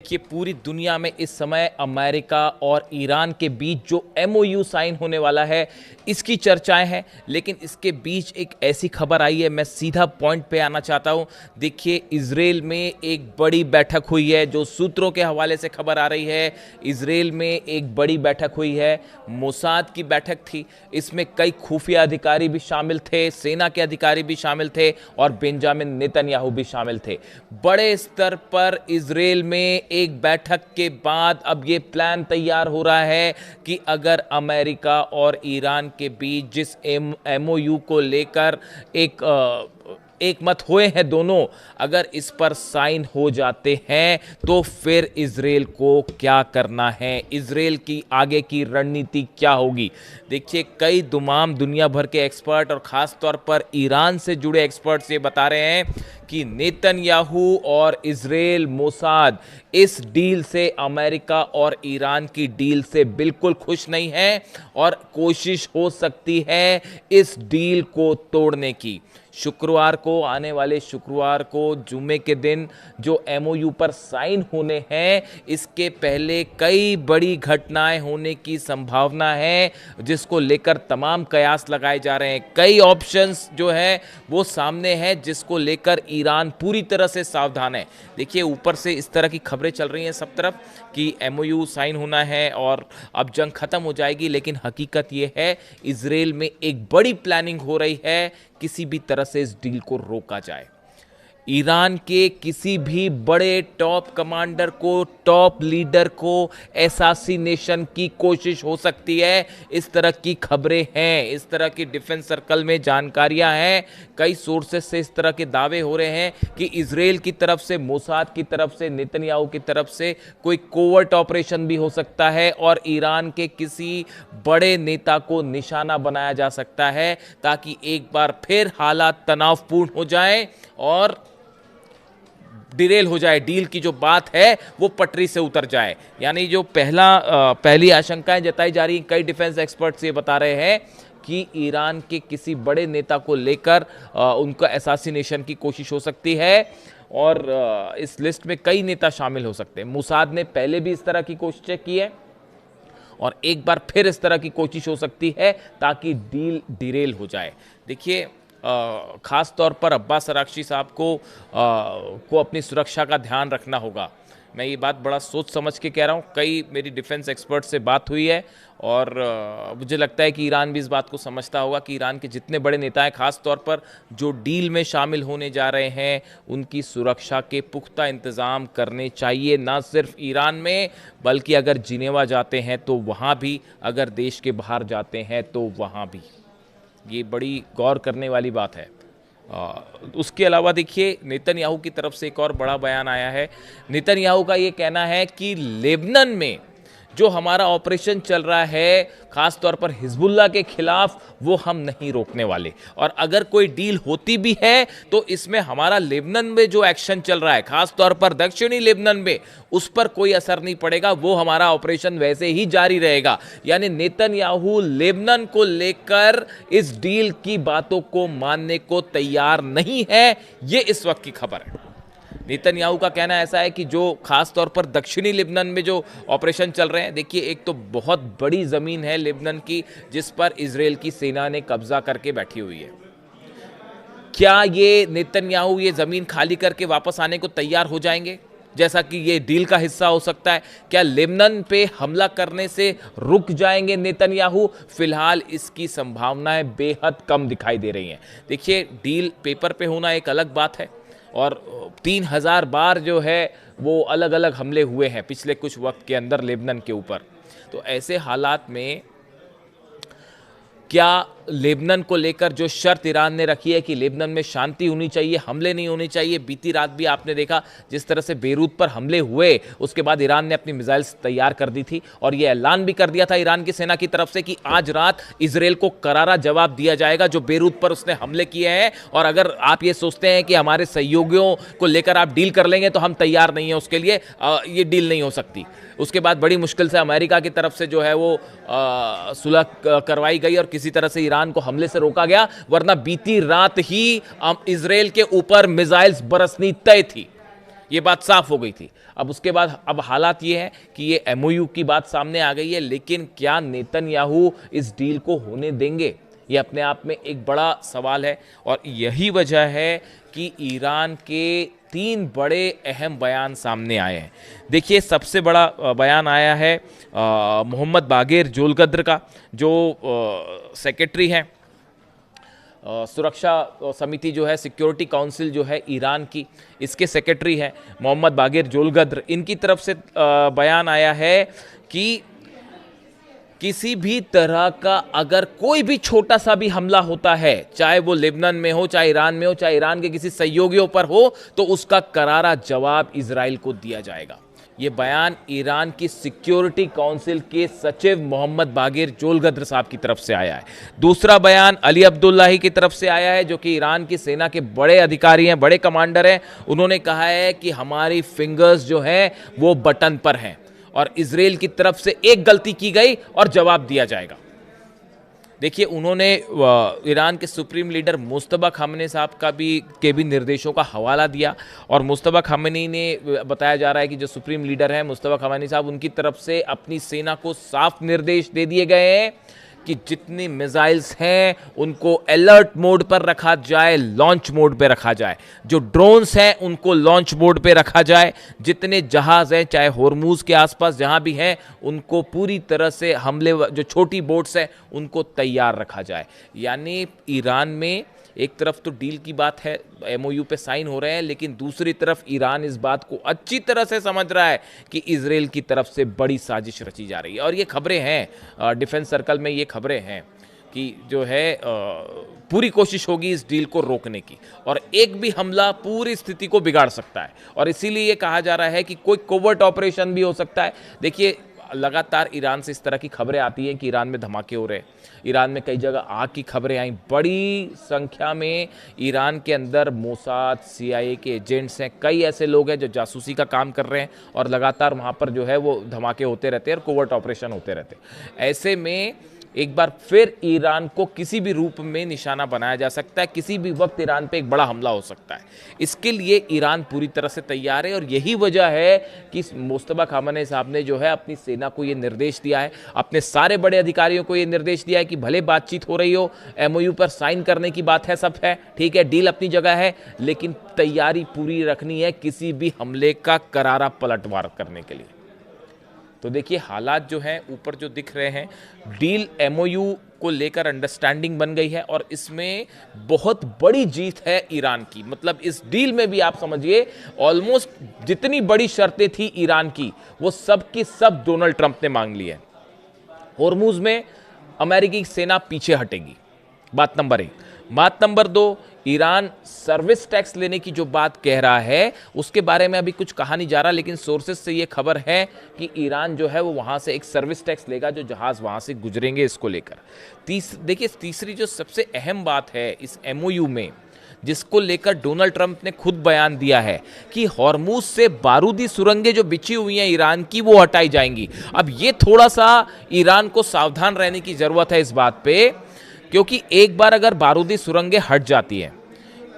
कि पूरी दुनिया में इस समय अमेरिका और ईरान के बीच जो एमओयू साइन होने वाला है इसकी चर्चाएं हैं। लेकिन इसके बीच एक ऐसी खबर आई है, मैं सीधा पॉइंट पे आना चाहता हूं। देखिए, इजराइल में एक बड़ी बैठक हुई है, जो सूत्रों के हवाले से खबर आ रही है। इजराइल में एक बड़ी बैठक हुई है, मोसाद की बैठक थी। इसमें कई खुफिया अधिकारी भी शामिल थे, सेना के अधिकारी भी शामिल थे और बेंजामिन नेतन्याहू भी शामिल थे। बड़े स्तर पर इजराइल में एक बैठक के बाद अब ये प्लान तैयार हो रहा है कि अगर अमेरिका और ईरान के बीच जिस एमओयू को लेकर एक मत हुए हैं दोनों, अगर इस पर साइन हो जाते हैं तो फिर इजराइल को क्या करना है, इजराइल की आगे की रणनीति क्या होगी। देखिए, कई तमाम दुनिया भर के एक्सपर्ट और ख़ास तौर पर ईरान से जुड़े एक्सपर्ट्स ये बता रहे हैं कि नेतन्याहू और इजराइल मोसाद इस डील से, अमेरिका और ईरान की डील से बिल्कुल खुश नहीं है और कोशिश हो सकती है इस डील को तोड़ने की। शुक्रवार को, आने वाले शुक्रवार को, जुमे के दिन जो एमओयू पर साइन होने हैं, इसके पहले कई बड़ी घटनाएं होने की संभावना है, जिसको लेकर तमाम कयास लगाए जा रहे हैं। कई ऑप्शंस जो है वो सामने हैं, जिसको लेकर ईरान पूरी तरह से सावधान है। देखिए, ऊपर से इस तरह की खबरें चल रही हैं सब तरफ कि एमओयू साइन होना है और अब जंग खत्म हो जाएगी, लेकिन हकीकत ये है इजराइल में एक बड़ी प्लानिंग हो रही है, किसी भी तरह से इस डील को रोका जाए। ईरान के किसी भी बड़े टॉप कमांडर को, टॉप लीडर को एसासिनेशन की कोशिश हो सकती है, इस तरह की खबरें हैं, इस तरह की डिफेंस सर्कल में जानकारियां हैं। कई सोर्सेस से इस तरह के दावे हो रहे हैं कि इजराइल की तरफ से, मोसाद की तरफ से, नेतन्याहू की तरफ से कोई कोवर्ट ऑपरेशन भी हो सकता है और ईरान के किसी बड़े नेता को निशाना बनाया जा सकता है, ताकि एक बार फिर हालात तनावपूर्ण हो जाएं और डिरेल हो जाए, डील की जो बात है वो पटरी से उतर जाए। यानी जो पहली आशंकाएं जताई जा रही हैं, कई डिफेंस एक्सपर्ट्स ये बता रहे हैं कि ईरान के किसी बड़े नेता को लेकर उनका एसासिनेशन की कोशिश हो सकती है और इस लिस्ट में कई नेता शामिल हो सकते हैं। मोसाद ने पहले भी इस तरह की कोशिशें की है और एक बार फिर इस तरह की कोशिश हो सकती है ताकि डील डिरेल हो जाए। देखिए, खास तौर पर अब्बास अरागची साहब को अपनी सुरक्षा का ध्यान रखना होगा। मैं ये बात बड़ा सोच समझ के कह रहा हूँ। कई मेरी डिफेंस एक्सपर्ट से बात हुई है और मुझे लगता है कि ईरान भी इस बात को समझता होगा कि ईरान के जितने बड़े नेता हैं, खास तौर पर जो डील में शामिल होने जा रहे हैं, उनकी सुरक्षा के पुख्ता इंतज़ाम करने चाहिए, ना सिर्फ ईरान में बल्कि अगर जिनेवा जाते हैं तो वहाँ भी, अगर देश के बाहर जाते हैं तो वहाँ भी। ये बड़ी गौर करने वाली बात है। उसके अलावा देखिए, नेतन्याहू की तरफ से एक और बड़ा बयान आया है। नेतन्याहू का ये कहना है कि लेबनान में जो हमारा ऑपरेशन चल रहा है, खास तौर पर हिजबुल्लाह के खिलाफ, वो हम नहीं रोकने वाले और अगर कोई डील होती भी है तो इसमें हमारा लेबनान में जो एक्शन चल रहा है, खास तौर पर दक्षिणी लेबनान में, उस पर कोई असर नहीं पड़ेगा, वो हमारा ऑपरेशन वैसे ही जारी रहेगा। यानी नेतन्याहू लेबनान को लेकर इस डील की बातों को मानने को तैयार नहीं है। ये इस वक्त की खबर है। नेतन्याहू का कहना ऐसा है कि जो खास तौर पर दक्षिणी लेबनान में जो ऑपरेशन चल रहे हैं, देखिए, एक तो बहुत बड़ी ज़मीन है लेबनान की जिस पर इजराइल की सेना ने कब्जा करके बैठी हुई है। क्या ये नेतन्याहू ये ज़मीन खाली करके वापस आने को तैयार हो जाएंगे, जैसा कि ये डील का हिस्सा हो सकता है? क्या लेबनान पे हमला करने से रुक जाएंगे नेतन्याहू? फिलहाल इसकी संभावनाएं बेहद कम दिखाई दे रही हैं। देखिए, डील पेपर पे होना एक अलग बात है और 3000 बार जो है वो अलग अलग हमले हुए हैं पिछले कुछ वक्त के अंदर लेबनान के ऊपर। तो ऐसे हालात में क्या लेबनान को लेकर जो शर्त ईरान ने रखी है कि लेबनान में शांति होनी चाहिए, हमले नहीं होने चाहिए। बीती रात भी आपने देखा जिस तरह से बेरूत पर हमले हुए, उसके बाद ईरान ने अपनी मिसाइल्स तैयार कर दी थी और यह ऐलान भी कर दिया था ईरान की सेना की तरफ से कि आज रात इजराइल को करारा जवाब दिया जाएगा जो बेरूत पर उसने हमले किए हैं। और अगर आप ये सोचते हैं कि हमारे सहयोगियों को लेकर आप डील कर लेंगे तो हम तैयार नहीं है उसके लिए, ये डील नहीं हो सकती। उसके बाद बड़ी मुश्किल से अमेरिका की तरफ से जो है वो सुलह करवाई गई और किसी तरह से ईरान को हमले से रोका गया, वरना बीती रात ही इजराइल के ऊपर मिसाइल्स बरसनी तय थी। ये बात साफ हो गई थी। अब उसके बाद अब हालात ये है कि ये एमओयू की बात सामने आ गई है, लेकिन क्या नेतन्याहू इस डील को होने देंगे, ये अपने आप में एक बड़ा सवाल है। और यही वजह है कि ईरान के 3 बड़े अहम बयान सामने आए हैं। देखिए, सबसे बड़ा बयान आया है मोहम्मद बागेर जोलगद्र का, जो सेक्रेटरी हैं सुरक्षा समिति जो है, सिक्योरिटी काउंसिल जो है ईरान की, इसके सेक्रेटरी हैं मोहम्मद बागेर जोलगद्र। इनकी तरफ से बयान आया है कि किसी भी तरह का अगर कोई भी छोटा सा भी हमला होता है, चाहे वो लेबनान में हो, चाहे ईरान में हो, चाहे ईरान के किसी सहयोगियों पर हो, तो उसका करारा जवाब इजराइल को दिया जाएगा। ये बयान ईरान की सिक्योरिटी काउंसिल के सचिव मोहम्मद बागेर जोलगद्र साहब की तरफ से आया है। दूसरा बयान अली अब्दुल्लाही की तरफ से आया है, जो कि ईरान की सेना के बड़े अधिकारी हैं, बड़े कमांडर हैं। उन्होंने कहा है कि हमारी फिंगर्स जो हैं वो बटन पर हैं और इजराइल की तरफ से एक गलती की गई और जवाब दिया जाएगा। देखिए, उन्होंने ईरान के सुप्रीम लीडर मुस्तफा खामेनी साहब के भी निर्देशों का हवाला दिया। और मुस्तफा खामेनी ने बताया जा रहा है कि जो सुप्रीम लीडर हैं मुस्तफा खामेनी साहब, उनकी तरफ से अपनी सेना को साफ निर्देश दे दिए गए हैं कि जितनी मिसाइल्स हैं उनको अलर्ट मोड पर रखा जाए, लॉन्च मोड पे रखा जाए। जो ड्रोन्स हैं उनको लॉन्च मोड पे रखा जाए। जितने जहाज हैं, चाहे होर्मुज के आसपास जहां भी हैं, उनको पूरी तरह से हमले, जो छोटी बोट्स हैं उनको तैयार रखा जाए। यानी ईरान में एक तरफ तो डील की बात है, एमओयू पे साइन हो रहे हैं, लेकिन दूसरी तरफ ईरान इस बात को अच्छी तरह से समझ रहा है कि इजराइल की तरफ से बड़ी साजिश रची जा रही है। और ये खबरें हैं, डिफेंस सर्कल में ये खबरें हैं कि जो है पूरी कोशिश होगी इस डील को रोकने की, और एक भी हमला पूरी स्थिति को बिगाड़ सकता है। और इसीलिए ये कहा जा रहा है कि कोई कोवर्ट ऑपरेशन भी हो सकता है। देखिए, लगातार ईरान से इस तरह की खबरें आती हैं कि ईरान में धमाके हो रहे हैं, ईरान में कई जगह आग की खबरें आई। बड़ी संख्या में ईरान के अंदर मोसाद, सीआईए के एजेंट्स हैं, कई ऐसे लोग हैं जो जासूसी का काम कर रहे हैं, और लगातार वहाँ पर जो है वो धमाके होते रहते हैं और कोवर्ट ऑपरेशन होते रहते हैं। ऐसे में एक बार फिर ईरान को किसी भी रूप में निशाना बनाया जा सकता है, किसी भी वक्त ईरान पे एक बड़ा हमला हो सकता है। इसके लिए ईरान पूरी तरह से तैयार है, और यही वजह है कि मुस्तफा खामेनी साहब ने जो है अपनी सेना को ये निर्देश दिया है, अपने सारे बड़े अधिकारियों को ये निर्देश दिया है कि भले बातचीत हो रही हो, एमओयू पर साइन करने की बात है, सब है ठीक है, डील अपनी जगह है, लेकिन तैयारी पूरी रखनी है किसी भी हमले का करारा पलटवार करने के लिए। तो देखिए, हालात जो हैं ऊपर जो दिख रहे हैं, डील एमओयू को लेकर अंडरस्टैंडिंग बन गई है, और इसमें बहुत बड़ी जीत है ईरान की। मतलब इस डील में भी आप समझिए ऑलमोस्ट जितनी बड़ी शर्तें थी ईरान की, वो सब की सब डोनाल्ड ट्रंप ने मांग ली है। होर्मुज में अमेरिकी सेना पीछे हटेगी, बात नंबर 1। बात नंबर 2, ईरान सर्विस टैक्स लेने की जो बात कह रहा है उसके बारे में अभी कुछ कहा नहीं जा रहा, लेकिन सोर्सेस से ये खबर है कि ईरान जो है वो वहां से एक सर्विस टैक्स लेगा जो जहाज वहां से गुजरेंगे, इसको लेकर। देखिए, तीसरी जो सबसे अहम बात है इस एमओयू में, जिसको लेकर डोनाल्ड ट्रंप ने खुद बयान दिया है कि हॉर्मुज से बारूदी सुरंगें जो बिछी हुई हैं ईरान की, वो हटाई जाएंगी। अब ये थोड़ा सा ईरान को सावधान रहने की जरूरत है इस बात पे, क्योंकि एक बार अगर बारूदी सुरंगें हट जाती हैं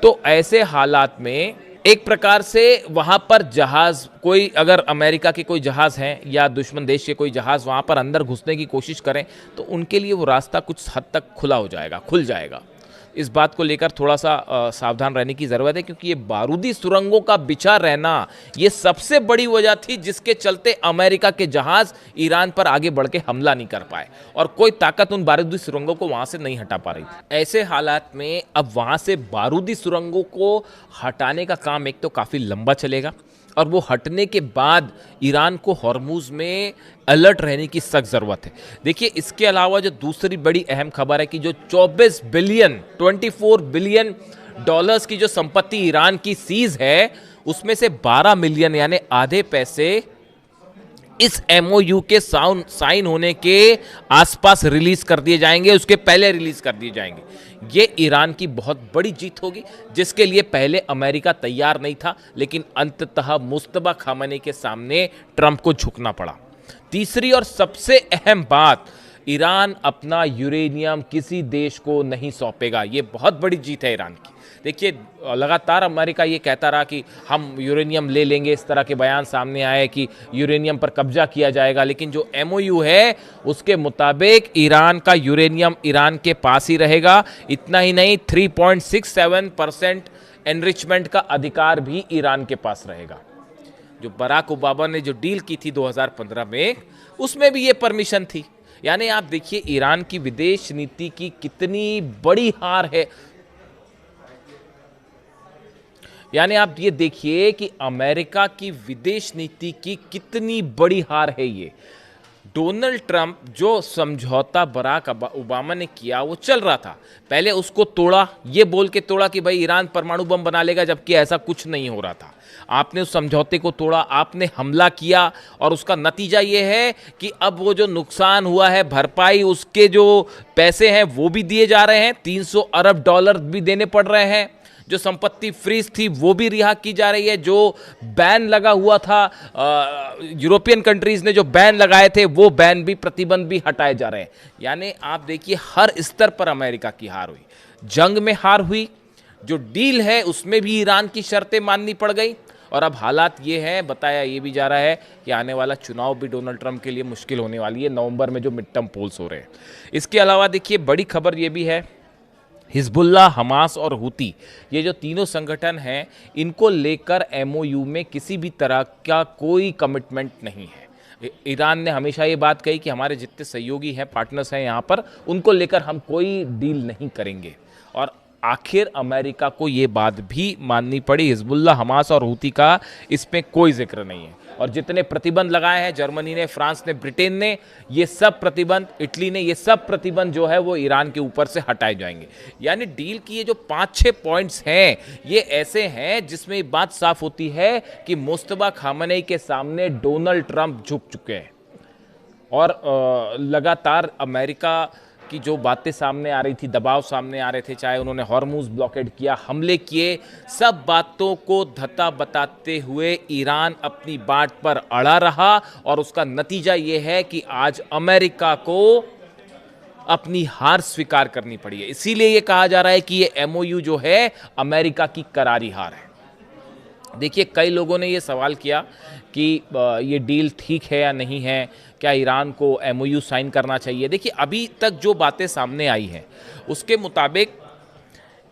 तो ऐसे हालात में एक प्रकार से वहां पर जहाज, कोई अगर अमेरिका के कोई जहाज हैं या दुश्मन देश के कोई जहाज वहां पर अंदर घुसने की कोशिश करें, तो उनके लिए वो रास्ता कुछ हद तक खुल जाएगा। इस बात को लेकर थोड़ा सा सावधान रहने की ज़रूरत है, क्योंकि ये बारूदी सुरंगों का बिछा रहना ये सबसे बड़ी वजह थी जिसके चलते अमेरिका के जहाज ईरान पर आगे बढ़ के हमला नहीं कर पाए, और कोई ताकत उन बारूदी सुरंगों को वहां से नहीं हटा पा रही थी। ऐसे हालात में अब वहां से बारूदी सुरंगों को हटाने का काम एक तो काफ़ी लंबा चलेगा, और वो हटने के बाद ईरान को हॉर्मुज में अलर्ट रहने की सख्त ज़रूरत है। देखिए, इसके अलावा जो दूसरी बड़ी अहम खबर है कि जो 24 बिलियन डॉलर्स की जो संपत्ति ईरान की सीज है, उसमें से 12 मिलियन यानी आधे पैसे इस एमओयू के साइन होने के आसपास रिलीज कर दिए जाएंगे, उसके पहले रिलीज कर दिए जाएंगे। ये ईरान की बहुत बड़ी जीत होगी, जिसके लिए पहले अमेरिका तैयार नहीं था, लेकिन अंततः मुस्तफा खामेनी के सामने ट्रंप को झुकना पड़ा। तीसरी और सबसे अहम बात, ईरान अपना यूरेनियम किसी देश को नहीं सौंपेगा। ये बहुत बड़ी जीत है ईरान की। देखिए लगातार अमेरिका ये कहता रहा कि हम यूरेनियम ले लेंगे, इस तरह के बयान सामने आए कि यूरेनियम पर कब्जा किया जाएगा, लेकिन जो एमओयू है उसके मुताबिक ईरान का यूरेनियम ईरान के पास ही रहेगा। इतना ही नहीं, 3.67% एनरिचमेंट का अधिकार भी ईरान के पास रहेगा। जो बराक ओबामा ने जो डील की थी 2015 में, उसमें भी ये परमिशन थी। यानी आप देखिए ईरान की विदेश नीति की कितनी बड़ी हार है। यानी आप ये देखिए कि अमेरिका की विदेश नीति की कितनी बड़ी हार है ये। डोनाल्ड ट्रंप जो समझौता बराक ओबामा ने किया वो चल रहा था, पहले उसको तोड़ा, ये बोल के तोड़ा कि भाई ईरान परमाणु बम बना लेगा, जबकि ऐसा कुछ नहीं हो रहा था। आपने उस समझौते को तोड़ा, आपने हमला किया, और उसका नतीजा ये है कि अब वो जो नुकसान हुआ है, भरपाई उसके जो पैसे हैं वो भी दिए जा रहे हैं, $300 अरब भी देने पड़ रहे हैं। जो संपत्ति फ्रीज थी वो भी रिहा की जा रही है। जो बैन लगा हुआ था, यूरोपियन कंट्रीज ने जो बैन लगाए थे, वो बैन भी, प्रतिबंध भी हटाए जा रहे हैं। यानी आप देखिए हर स्तर पर अमेरिका की हार हुई, जंग में हार हुई, जो डील है उसमें भी ईरान की शर्तें माननी पड़ गई, और अब हालात ये हैं, बताया ये भी जा रहा है कि आने वाला चुनाव भी डोनाल्ड ट्रंप के लिए मुश्किल होने वाली है, नवंबर में जो मिड टर्म पोल्स हो रहे हैं। इसके अलावा देखिए बड़ी खबर ये भी है, हिजबुल्लाह, हमास और हुती, ये जो तीनों संगठन हैं, इनको लेकर एमओयू में किसी भी तरह का कोई कमिटमेंट नहीं है। ईरान ने हमेशा ये बात कही कि हमारे जितने सहयोगी हैं, पार्टनर्स हैं यहाँ पर, उनको लेकर हम कोई डील नहीं करेंगे, और आखिर अमेरिका को ये बात भी माननी पड़ी। हिजबुल्लाह, हमास और हुती का इसमें कोई जिक्र नहीं है, और जितने प्रतिबंध लगाए हैं जर्मनी ने, फ्रांस ने, ब्रिटेन ने, ये सब प्रतिबंध, इटली ने, ये सब प्रतिबंध जो है वो ईरान के ऊपर से हटाए जाएंगे। यानी डील की ये जो 5-6 पॉइंट्स हैं, ये ऐसे हैं जिसमें ये बात साफ होती है कि मुस्तफा खामनेई के सामने डोनाल्ड ट्रंप झुक चुके हैं, और लगातार अमेरिका की जो बातें सामने आ रही थी, दबाव सामने आ रहे थे, चाहे उन्होंने हॉर्मुज ब्लॉकेड किया, हमले किए, सब बातों को धता बताते हुए ईरान अपनी बात पर अड़ा रहा, और उसका नतीजा ये है कि आज अमेरिका को अपनी हार स्वीकार करनी पड़ी है। इसीलिए ये कहा जा रहा है कि ये एमओयू जो है अमेरिका की करारी हार है। देखिए कई लोगों ने ये सवाल किया कि ये डील ठीक है या नहीं है, क्या ईरान को एमओयू साइन करना चाहिए। देखिए अभी तक जो बातें सामने आई हैं उसके मुताबिक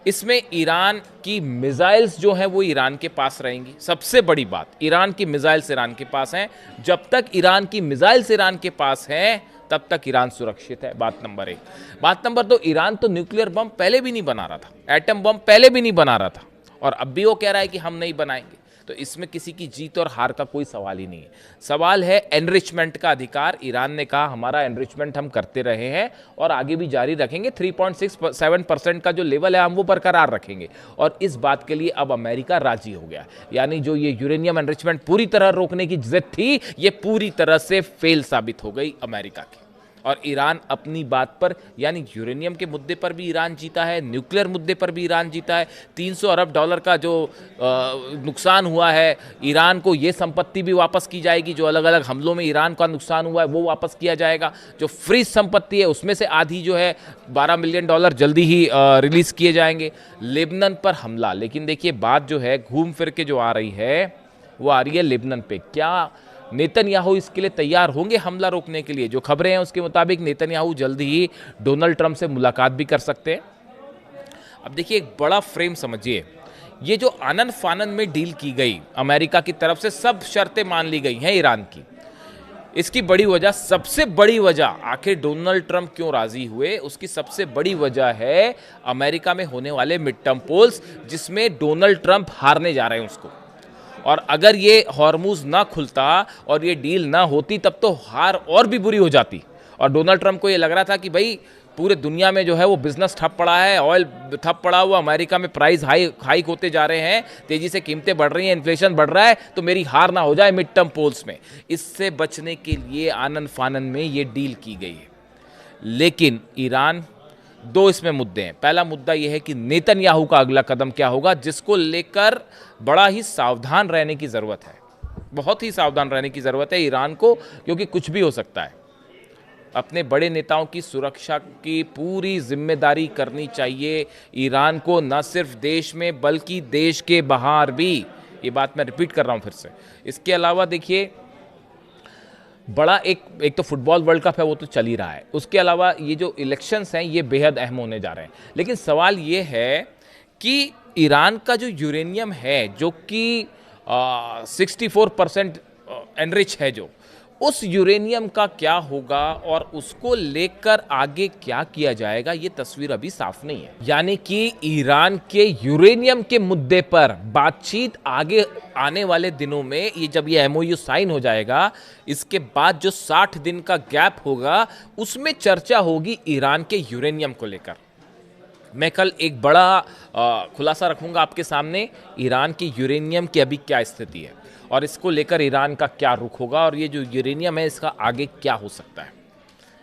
इसमें ईरान की मिसाइल्स जो हैं वो ईरान के पास रहेंगी। सबसे बड़ी बात, ईरान की मिसाइल्स ईरान के पास हैं। जब तक ईरान की मिसाइल्स ईरान के पास हैं तब तक ईरान सुरक्षित है, बात नंबर 1। बात नंबर 2, ईरान तो न्यूक्लियर बम पहले भी नहीं बना रहा था, एटम बम पहले भी नहीं बना रहा था, और अब भी वो कह रहा है कि हम नहीं बनाएंगे। तो इसमें किसी की जीत और हार का कोई सवाल ही नहीं है। सवाल है एनरिचमेंट का अधिकार। ईरान ने कहा हमारा एनरिचमेंट हम करते रहे हैं और आगे भी जारी रखेंगे, 3.67% का जो लेवल है हम वो बरकरार रखेंगे, और इस बात के लिए अब अमेरिका राजी हो गया। यानी जो ये यूरेनियम एनरिचमेंट पूरी तरह रोकने की जिद थी, ये पूरी तरह से फेल साबित हो गई अमेरिका की, और ईरान अपनी बात पर, यानी यूरेनियम के मुद्दे पर भी ईरान जीता है, न्यूक्लियर मुद्दे पर भी ईरान जीता है। $300 अरब का जो नुकसान हुआ है, ईरान को ये संपत्ति भी वापस की जाएगी। जो अलग अलग हमलों में ईरान का नुकसान हुआ है वो वापस किया जाएगा। जो फ्रीज संपत्ति है उसमें से आधी जो है $12 मिलियन जल्दी ही रिलीज किए जाएंगे। लेबनान पर हमला, लेकिन देखिए बात जो है घूम फिर के जो आ रही है वो आ रही है लेबनान पे। क्या नेतन्याहू इसके लिए तैयार होंगे हमला रोकने के लिए? जो खबरें हैं उसके मुताबिक नेतन्याहू जल्दी ही डोनाल्ड ट्रंप से मुलाकात भी कर सकते हैं। अब देखिए एक बड़ा फ्रेम समझिए, ये जो आनन फानन में डील की गई, अमेरिका की तरफ से सब शर्तें मान ली गई हैं ईरान की। इसकी बड़ी वजह, सबसे बड़ी वजह, आखिर डोनाल्ड ट्रंप क्यों राजी हुए, उसकी सबसे बड़ी वजह है अमेरिका में होने वाले मिड टर्म पोल्स, जिसमें डोनाल्ड ट्रंप हारने जा रहे हैं उसको। और अगर ये हॉर्मुज ना खुलता और ये डील ना होती तब तो हार और भी बुरी हो जाती। और डोनाल्ड ट्रंप को ये लग रहा था कि भाई पूरे दुनिया में जो है वो बिजनेस ठप पड़ा है, ऑयल ठप पड़ा हुआ, अमेरिका में प्राइस हाइक होते जा रहे हैं, तेजी से कीमतें बढ़ रही हैं, इन्फ्लेशन बढ़ रहा है, तो मेरी हार ना हो जाए मिड टर्म पोल्स में। इससे बचने के लिए आनन फानन में ये डील की गई है। लेकिन ईरान, दो इसमें मुद्दे हैं। पहला मुद्दा यह है कि नेतन्याहू का अगला कदम क्या होगा, जिसको लेकर बड़ा ही सावधान रहने की ज़रूरत है, बहुत ही सावधान रहने की ज़रूरत है ईरान को, क्योंकि कुछ भी हो सकता है। अपने बड़े नेताओं की सुरक्षा की पूरी जिम्मेदारी करनी चाहिए ईरान को, न सिर्फ देश में बल्कि देश के बाहर भी। ये बात मैं रिपीट कर रहा हूं फिर से। इसके अलावा देखिए, बड़ा एक तो फुटबॉल वर्ल्ड कप है, वो तो चल ही रहा है। उसके अलावा ये जो इलेक्शंस हैं ये बेहद अहम होने जा रहे हैं। लेकिन सवाल ये है कि ईरान का जो यूरेनियम है, जो कि 64% एनरिच है, जो उस यूरेनियम का क्या होगा और उसको लेकर आगे क्या किया जाएगा, ये तस्वीर अभी साफ नहीं है। यानी कि ईरान के यूरेनियम के मुद्दे पर बातचीत आगे आने वाले दिनों में, ये जब ये एमओयू साइन हो जाएगा, इसके बाद जो 60 दिन का गैप होगा उसमें चर्चा होगी ईरान के यूरेनियम को लेकर। मैं कल एक बड़ा खुलासा रखूंगा आपके सामने, ईरान की यूरेनियम की अभी क्या स्थिति है और इसको लेकर ईरान का क्या रुख होगा, और ये जो यूरेनियम है इसका आगे क्या हो सकता है।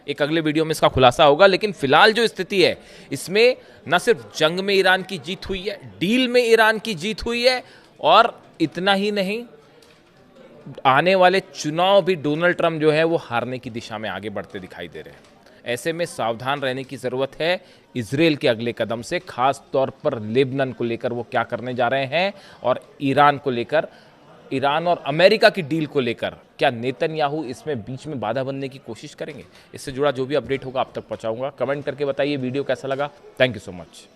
एक अगले वीडियो में इसका खुलासा होगा। लेकिन फिलहाल जो स्थिति है, इसमें न सिर्फ जंग में ईरान की जीत हुई है, डील में ईरान की जीत हुई है, और इतना ही नहीं, आने वाले चुनाव भी डोनाल्ड ट्रंप जो है वो हारने की दिशा में आगे बढ़ते दिखाई दे रहे हैं। ऐसे में सावधान रहने की ज़रूरत है इजराइल के अगले कदम से, खास तौर पर लेबनान को लेकर वो क्या करने जा रहे हैं, और ईरान को लेकर, ईरान और अमेरिका की डील को लेकर क्या नेतन्याहू इसमें बीच में बाधा बनने की कोशिश करेंगे। इससे जुड़ा जो भी अपडेट होगा आप तक पहुंचाऊंगा। कमेंट करके बताइए वीडियो कैसा लगा। Thank you so much.